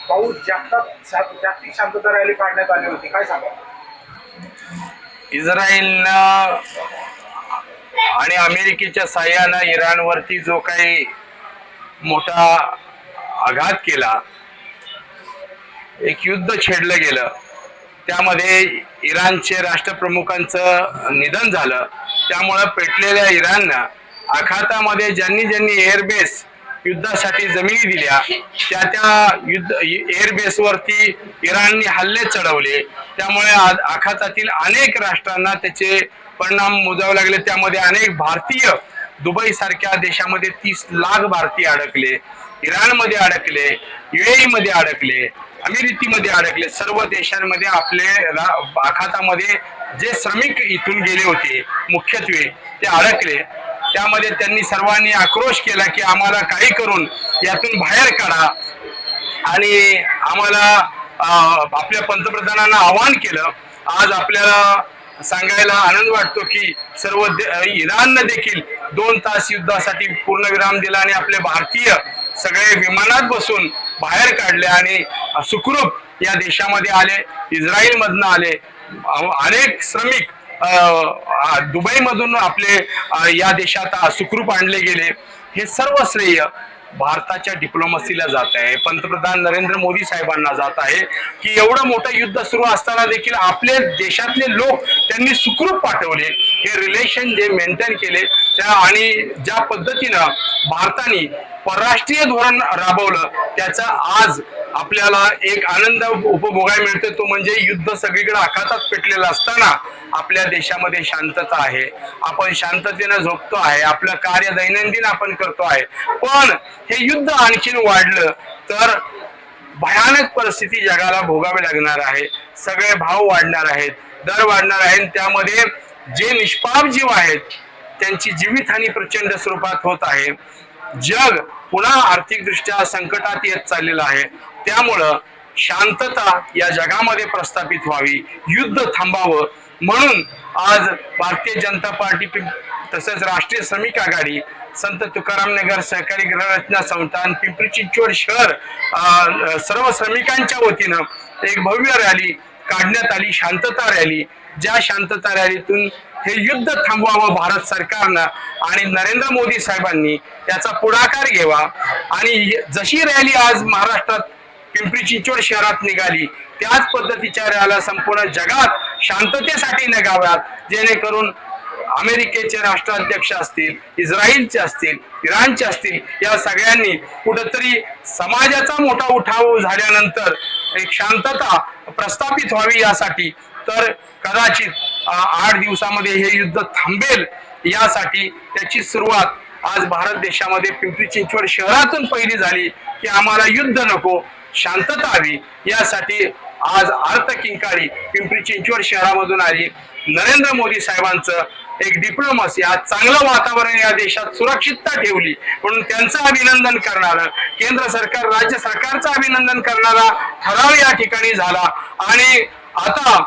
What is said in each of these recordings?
पाऊस जागतिक शांतता रॅली काढण्यात आली होती, काय सांगा? इस्रायलनं आणि अमेरिकेच्या साह्यानं इराणवरती जो काही मोठा आघात केला, एक युद्ध छेडलं गेलं, त्यामध्ये इराणचे राष्ट्रप्रमुखांचं निधन झालं. त्यामुळं पेटलेल्या इराणनं आखातामध्ये ज्यांनी ज्यांनी एअरबेस युद्धासाठी जमिनी दिल्या त्या एअरबेसवरती इराणने हल्ले चढवले. त्यामुळे आखातातील अनेक राष्ट्रांना त्याचे परिणाम मोजावे लागले. त्यामध्ये अनेक भारतीय दुबई सारख्या देशामध्ये 30 लाख भारतीय अडकले, इराणमध्ये अडकले, UAE मध्ये अडकले, अमेरिकेमध्ये अडकले. सर्व देशांमध्ये आपले आखातामध्ये जे श्रमिक इथून गेले होते मुख्यत्वे ते अडकले. त्यामध्ये त्यांनी सर्वांनी आक्रोश केला की आम्हाला काही करून यातून बाहेर काढा, आणि आम्हाला आपल्या पंतप्रधानांना आवाहन केलं. आज आपल्याला सांगायला आनंद वाटतो की सर्व इराणनं देखील 2 तास युद्धासाठी पूर्णविराम दिला आणि आपले भारतीय सगळे विमानात बसून बाहेर काढले आणि सुखरूप या देशामध्ये आले. इस्रायल मधनं आले अनेक श्रमिक, दुबईमधून आपले या देशात सुखरूप आणले गेले. हे सर्व श्रेय भारताच्या डिप्लोमसीला जात आहे, पंतप्रधान नरेंद्र मोदी साहेबांना जात आहे की एवढं मोठं युद्ध सुरू असताना देखील आपले देशातले लोक त्यांनी सुखरूप पाठवले. हे रिलेशन जे मेंटेन केले त्या, आणि ज्या पद्धतीनं भारताने परराष्ट्रीय धोरण राबवलं त्याचा आज आपल्याला एक आनंद उपभोगायला मिळतो. तो म्हणजे युद्ध सगळीकडे आखातात पेटलेलं असताना आपल्या देशामध्ये शांतता आहे, आपण शांततेनं झोपतो आहे, आपलं कार्य दैनंदिन आपण करतो आहे. पण हे युद्ध आणखीन वाढलं तर भयानक परिस्थिती जगाला भोगावी लागणार आहे. सगळे भाव वाढणार आहेत, दर वाढणार आहेत. त्यामध्ये जे निष्पाप जीव आहेत त्यांची जीवितहानी प्रचंड स्वरूपात होत आहे. जग पुन्हा आर्थिकदृष्ट्या संकटात येत चाललेलं आहे. त्यामुळं शांतता या जगामध्ये प्रस्थापित व्हावी, युद्ध थांबावं म्हणून आज भारतीय जनता पार्टी तसेच राष्ट्रीय श्रमिक आघाडी, संत तुकाराम नगर सहकारी गृहरचना संस्थान, पिंपरी चिंचवड शहर सर्व श्रमिकांच्या वतीनं एक भव्य रॅली काढण्यात आली, शांतता रॅली. ज्या शांतता रॅलीतून हे युद्ध थांबवावं भारत सरकारनं आणि नरेंद्र मोदी साहेबांनी याचा पुढाकार घ्यावा. आणि जशी रॅली आज महाराष्ट्रात पिंपरी चिंचवड शहरात निघाली त्याच पद्धतीच्या रॅल्या संपूर्ण जगात शांततेसाठी निघाव्यात, जेणेकरून अमेरिकेचे राष्ट्राध्यक्ष असतील, इस्रायलचे असतील, इराणचे असतील, या सगळ्यांनी कुठंतरी समाजाचा मोठा उठाव झाल्यानंतर एक शांतता प्रस्थापित व्हावी यासाठी, तर कदाचित 8 दिवसामध्ये हे युद्ध थांबेल यासाठी त्याची सुरुवात आज भारत देशामध्ये पिंपरी चिंचवड शहरातून पहिली झाली की आम्हाला युद्ध नको, शांतता हवी. यासाठी आज अर्थ किंकाळी पिंपरी चिंचवड शहरामधून आली. नरेंद्र मोदी साहेबांचं एक डिप्लोमसी, आज चांगलं वातावरण या देशात सुरक्षितता ठेवली म्हणून त्यांचं अभिनंदन करणारं, केंद्र सरकार राज्य सरकारचं अभिनंदन करणारा ठराव या ठिकाणी झाला. आणि आता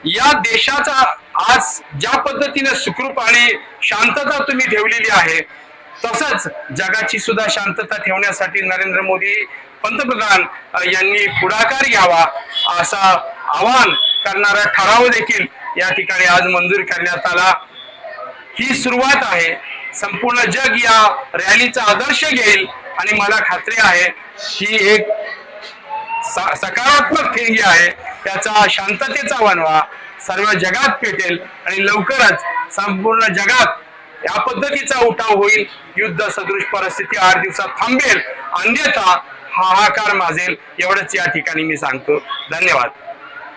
या देशाचा आज ज्या पद्धतीने सुखरूप आणि शांतता तुम्ही ठेवलेली आहे, तसंच जगाची सुद्धा शांतता ठेवण्यासाठी नरेंद्र मोदी पंतप्रधान यांनी पुढाकार घ्यावा असा आवाहन करणारा ठराव देखील या ठिकाणी आज मंजूर करण्यात आला. ही सुरुवात आहे. संपूर्ण जग या रॅलीचा आदर्श घेईल आणि मला खात्री आहे ही एक सकारात्मक ठिणगी आहे. त्याचा शांततेचा वणवा सर्व जगात पेटेल आणि लवकरच संपूर्ण जगात या पद्धतीचा उठाव होईल. युद्ध सदृश परिस्थिती 8 दिवसात थांबेल, अन्यथा हाहाकार माजेल. एवढंच या ठिकाणी मी सांगतो. धन्यवाद.